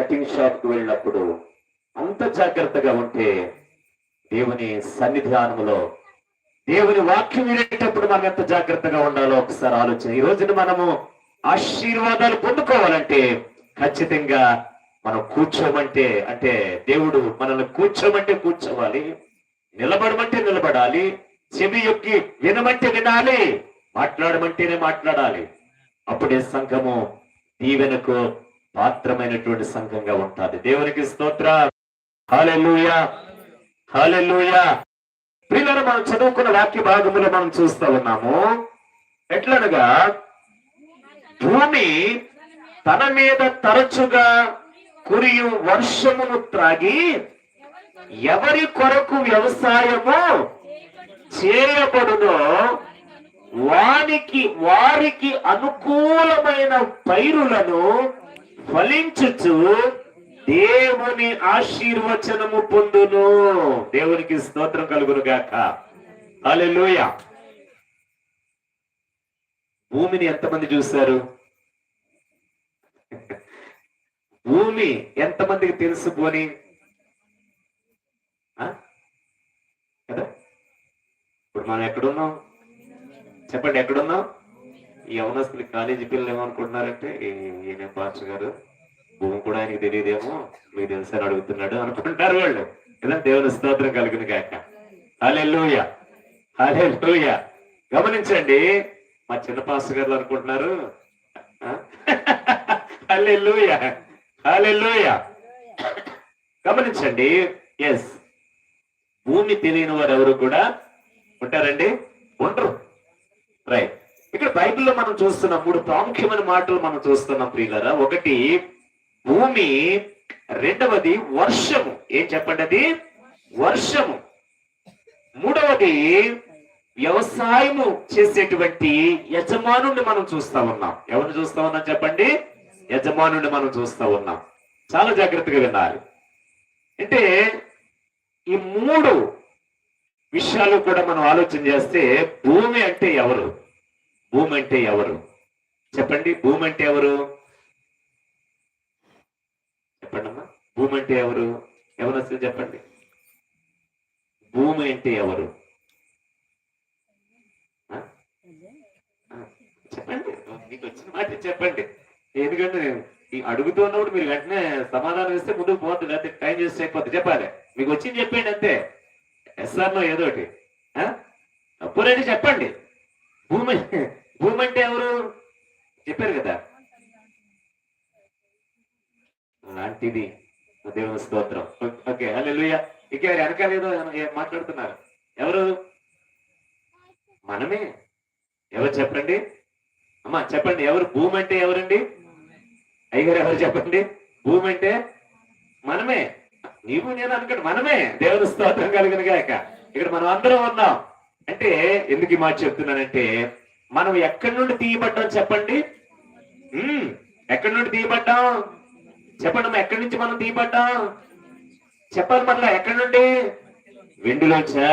Cutting shop కు వెళ్ళినప్పుడు అంత జాగ్రత్తగా ఉంటే దేవుని సన్నిధానములో దేవుని వాక్యం వినేటప్పుడు మనం ఎంత జాగ్రత్తగా ఉండాలో ఒకసారి ఆలోచన. ఈ రోజున మనము ఆశీర్వాదాలు పొందుకోవాలంటే ఖచ్చితంగా మనం కూర్చోమంటే, అంటే దేవుడు మనల్ని కూర్చోమంటే కూర్చోవాలి, నిలబడమంటే నిలబడాలి, చెవి యొక్కి వినమంటే వినాలి, మాట్లాడమంటేనే మాట్లాడాలి. అప్పుడే సంఘము దీవెనకు పాత్రమైనటువంటి సంఘంగా ఉంటుంది. దేవునికి స్తోత్రం. హల్లెలూయా, హల్లెలూయా. ప్రియులారా, మనం చదువుకున్న వాక్య భాగములో మనం చూస్తా ఉన్నాము. ఎట్లనగా భూమి తన మీద తరచుగా కురియు వర్షమును త్రాగి ఎవరి కొరకు వ్యవసాయము చేయబడునో వారికి అనుకూలమైన పైరులను ఫలించుచు దేవుని ఆశీర్వచనము పొందును. దేవునికి స్తోత్రం కలుగును గాక. హల్లెలూయా. భూమిని ఎంతమంది చూశారు? భూమి ఎంతమందికి తెలుసు పోని కదా? ఇప్పుడు మనం ఎక్కడున్నాం చెప్పండి, ఎక్కడున్నాం? ఈ యవనస్తులు కాలేజీ పిల్లలు ఏమనుకుంటున్నారంటే, ఈయన పాస్టర్ గారు భూమి కూడా ఆయనకి తెలియదేమో, మీకు తెలుసని అడుగుతున్నాడు అనుకుంటారు వాళ్ళు. కదా? దేవుని స్తోత్రం కలుగును గాక. హల్లెలూయా, హల్లెలూయా. గమనించండి, మా చిన్న పాస్టర్ గారు అనుకుంటున్నారు. హల్లెలూయా, హల్లెలూయా. గమనించండి. ఎస్, భూమి తెలియని వారు ఎవరు కూడా ఉంటారండి? ఉండరు. రైట్. ఇక్కడ బైబిల్లో మనం చూస్తున్నాం 3 ప్రాముఖ్యమైన మాటలు మనం చూస్తున్నాం ప్రియులారా. ఒకటి భూమి, రెండవది వర్షము. ఏం చెప్పండి? అది వర్షము. మూడవది వ్యవసాయము చేసేటువంటి యజమానుడిని మనం చూస్తా ఉన్నాం. ఎవరిని చూస్తా ఉన్నాం చెప్పండి? యజమానుడిని మనం చూస్తా ఉన్నాం. చాలా జాగ్రత్తగా వినాలి. అంటే ఈ 3 విషయాలు కూడా మనం ఆలోచన చేస్తే భూమి అంటే ఎవరు? భూమి అంటే ఎవరు చెప్పండి? భూమి అంటే ఎవరు చెప్పండి అమ్మా. భూమి అంటే ఎవరు? ఎవరు చెప్పండి. భూమి అంటే ఎవరు చెప్పండి. మీకు వచ్చిన మాట చెప్పండి. ఎందుకంటే అడుగుతున్నప్పుడు మీరు వెంటనే సమాధానం ఇస్తే ముందుకు పోతుంది, లేకపోతే టైం చేసి అయిపోతుంది. చెప్పాలి, మీకు వచ్చింది చెప్పండి అంతే. ఎస్ఆర్నో ఏదోటి అప్పుడైతే చెప్పండి. భూమి భూమి అంటే ఎవరు చెప్పారు కదా. లాంటిది దేవుని స్తోత్రం. ఓకే, హల్లెలూయా. ఇక వెనకాల ఏదో మాట్లాడుతున్నారు. ఎవరు? మనమే. ఎవరు చెప్పండి అమ్మా, చెప్పండి. ఎవరు భూమి అంటే ఎవరండి? అయ్యగారు ఎవరు చెప్పండి? భూమి అంటే మనమే. నీవు నేను అనుకోండి, మనమే. దేవుని స్తోత్రం కలిగిన గాక. ఇక్కడ మనం అందరం ఉన్నాం. అంటే ఎందుకు ఈ మాట చెప్తున్నానంటే, మనం ఎక్కడి నుండి తీయబడ్డాం చెప్పండి? ఎక్కడి నుండి తీయబడ్డాం చెప్పండి. ఎక్కడి నుంచి మనం తీయబడ్డాం చెప్పాలి. మళ్ళా ఎక్కడి నుండి? వెండిలోంచా?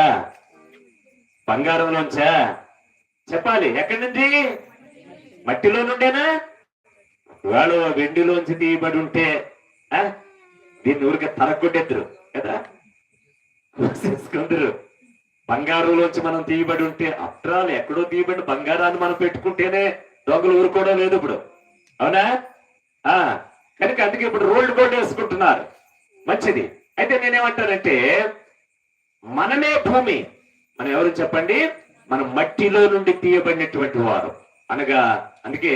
బంగారంలోంచా? చెప్పాలి. ఎక్కడి నుంచి? మట్టిలో నుండేనా? వాళ్ళు వెండిలోంచి తీయబడి ఉంటే దీన్ని ఊరికే తరగొట్టేద్దరు కదా, చూసుకుందరు. బంగారంలోంచి మనం తీయబడి ఉంటే, అప్రాలు ఎక్కడో తీయబడి బంగారాన్ని మనం పెట్టుకుంటేనే దొంగలు ఊరుకోవడం లేదు ఇప్పుడు, అవునా? కనుక అందుకే ఇప్పుడు రోల్డ్ గోల్డ్ వేసుకుంటున్నారు. మంచిది. అయితే నేనేమంటానంటే, మనమే భూమి. మనం ఎవరు చెప్పండి? మనం మట్టిలో నుండి తీయబడినటువంటి వారు అనగా. అందుకే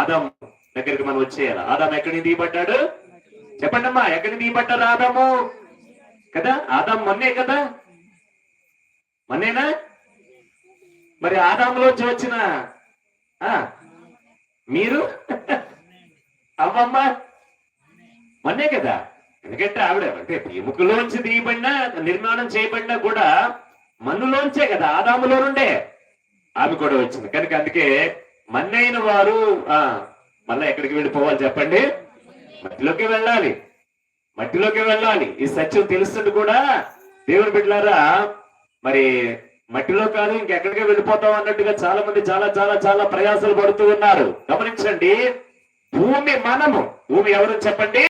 ఆదాం దగ్గరికి మనం వచ్చేయాలి. ఆదాం ఎక్కడి నుంచి తీయబడ్డాడు చెప్పండి అమ్మా? ఎక్కడి నుంచి తీయబడ్డారు ఆదాము? కదా, ఆదాం మొన్నే కదా, మొన్నేనా? మరి ఆదాములోంచి వచ్చిన మీరు అవ్వమ్మ మొన్నే కదా. ఎందుకంటే ఆవిడ అంటే ఎముకలోంచి తీయబడినా, నిర్మాణం చేయబడినా కూడా మన్నులోంచే కదా, ఆదాములో నుండే ఆమె కూడా వచ్చింది. కనుక అందుకే మన్నైన వారు మళ్ళా ఎక్కడికి వెళ్ళిపోవాలి చెప్పండి? మట్టిలోకి వెళ్ళాలి, మట్టిలోకి వెళ్ళాలి. ఈ సత్యం తెలుస్తుంది కూడా దేవుని బిడ్డలారా. మరి మట్టిలో కాదు ఇంకెక్కడికే వెళ్ళిపోతాం అన్నట్టుగా చాలా మంది చాలా చాలా చాలా ప్రయాసాలు పడుతూ ఉన్నారు. గమనించండి, భూమి మనము. భూమి ఎవరు చెప్పండి?